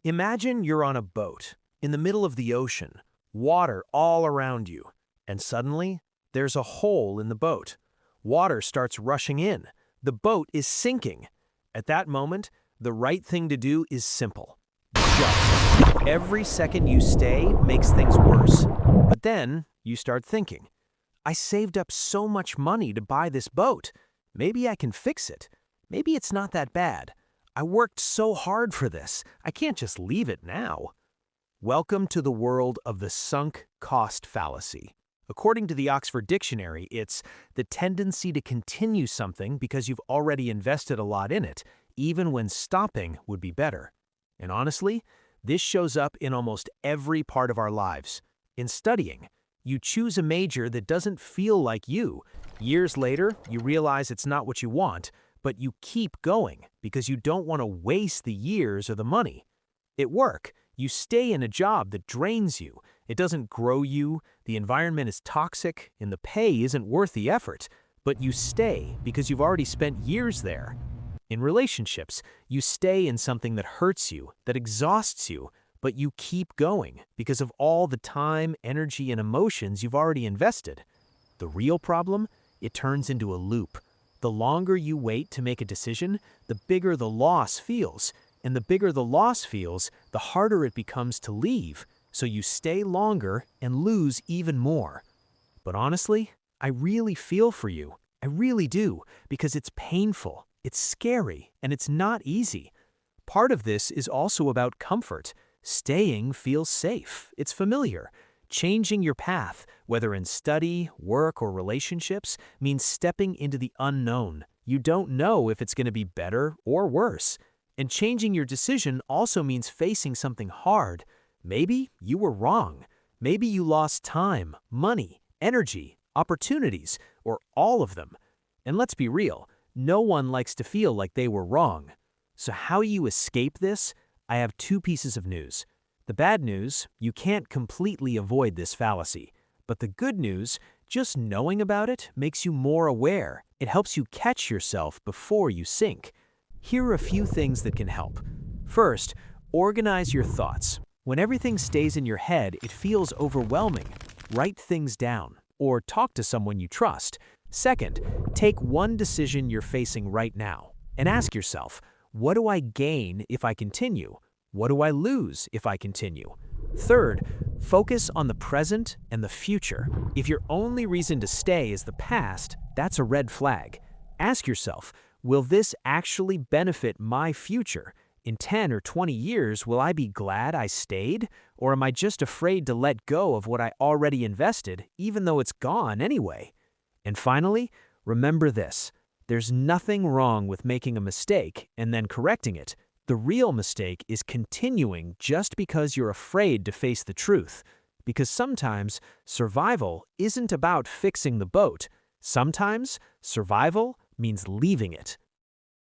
Imagine you're on a boat, in the middle of the ocean, water all around you, and suddenly, there's a hole in the boat. Water starts rushing in. The boat is sinking. At that moment, the right thing to do is simple. Jump. Every second you stay makes things worse. But then, you start thinking, I saved up so much money to buy this boat. Maybe I can fix it. Maybe it's not that bad. I worked so hard for this. I can't just leave it now. Welcome to the world of the sunk cost fallacy. According to the Oxford Dictionary, it's the tendency to continue something because you've already invested a lot in it, even when stopping would be better. And honestly, this shows up in almost every part of our lives. In studying, you choose a major that doesn't feel like you. Years later, you realize it's not what you want, but you keep going because you don't want to waste the years or the money. At work, you stay in a job that drains you. It doesn't grow you, the environment is toxic, and the pay isn't worth the effort. But you stay because you've already spent years there. In relationships, you stay in something that hurts you, that exhausts you, but you keep going because of all the time, energy, and emotions you've already invested. The real problem? It turns into a loop. The longer you wait to make a decision, the bigger the loss feels. And the bigger the loss feels, the harder it becomes to leave. So you stay longer and lose even more. But honestly, I really feel for you. I really do, because it's painful, it's scary, and it's not easy. Part of this is also about comfort. Staying feels safe, it's familiar. Changing your path, whether in study, work, or relationships, means stepping into the unknown. You don't know if it's going to be better or worse. And changing your decision also means facing something hard. Maybe you were wrong. Maybe you lost time, money, energy, opportunities, or all of them. And let's be real, no one likes to feel like they were wrong. So how you escape this? I have two pieces of news. The bad news, you can't completely avoid this fallacy. But the good news, just knowing about it makes you more aware. It helps you catch yourself before you sink. Here are a few things that can help. First, organize your thoughts. When everything stays in your head, it feels overwhelming. Write things down, or talk to someone you trust. Second, take one decision you're facing right now, and ask yourself, what do I gain if I continue? What do I lose if I continue? Third, focus on the present and the future. If your only reason to stay is the past, that's a red flag. Ask yourself, will this actually benefit my future? In 10 or 20 years, will I be glad I stayed? Or am I just afraid to let go of what I already invested, even though it's gone anyway? And finally, remember this. There's nothing wrong with making a mistake and then correcting it. The real mistake is continuing just because you're afraid to face the truth. Because sometimes, survival isn't about fixing the boat. Sometimes, survival means leaving it.